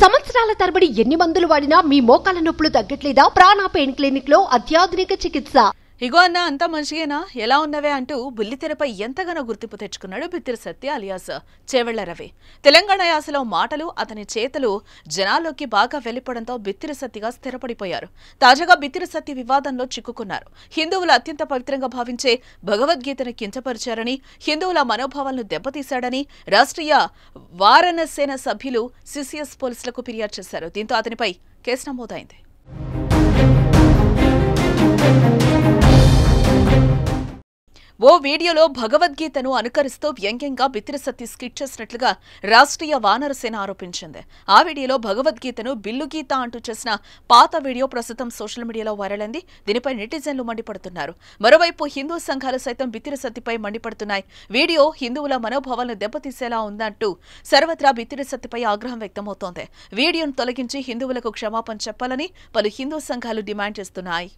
సంవత్సరాల తరబడి ఎన్ని మందులు వాడినా మీ మోకాల నొప్పులు తగ్గట్లేదా? ప్రాణ పెయిన్ క్లినిక్ లో అత్యాధునిక చికిత్స. ఇగో అన్న అంతా మంచిగేనా, ఎలా ఉన్నవే అంటూ బుల్లితెరపై ఎంతగానో గుర్తింపు తెచ్చుకున్నాడు బిత్తిరి సత్య అలియాస్ చేవెళ్ల రవి. తెలంగాణ యాసలో మాటలు, అతని చేతలు జనాల్లోకి బాగా వెళ్లిపోవడంతో బిత్తిరి సత్యగా స్థిరపడిపోయారు. తాజాగా బిత్తిరి సత్య వివాదంలో చిక్కుకున్నారు. హిందువులు అత్యంత పవిత్రంగా భావించే భగవద్గీతను కించపరిచారని, హిందువుల మనోభావాలను దెబ్బతీశాడని రాష్ట్రీయ వారణ సేన సభ్యులు సిసిఎస్ పోలీసులకు ఫిర్యాదు చేశారు. దీంతో అతనిపై కేసు నమోదైంది. ఓ వీడియోలో భగవద్గీతను అనుకరిస్తూ వ్యంగ్యంగా బిత్తిరి సత్య స్కిట్ చేసినట్లుగా రాష్ట్రీయ వానర సేన ఆరోపించింది. ఆ వీడియోలో భగవద్గీతను బిల్లుగీత అంటూ చేసిన పాత వీడియో ప్రస్తుతం సోషల్ మీడియాలో వైరల్ అయింది. దీనిపై నెటిజన్లు మండిపడుతున్నారు. మరోవైపు హిందూ సంఘాలు సైతం బిత్తిరి సత్యపై మండిపడుతున్నాయి. వీడియో హిందువుల మనోభావాలను దెబ్బతీసేలా ఉందంటూ సర్వత్రా బిత్తిరి సత్యపై ఆగ్రహం వ్యక్తమవుతోంది. వీడియోను తొలగించి హిందువులకు క్షమాపణ చెప్పాలని పలు హిందూ సంఘాలు డిమాండ్ చేస్తున్నాయి.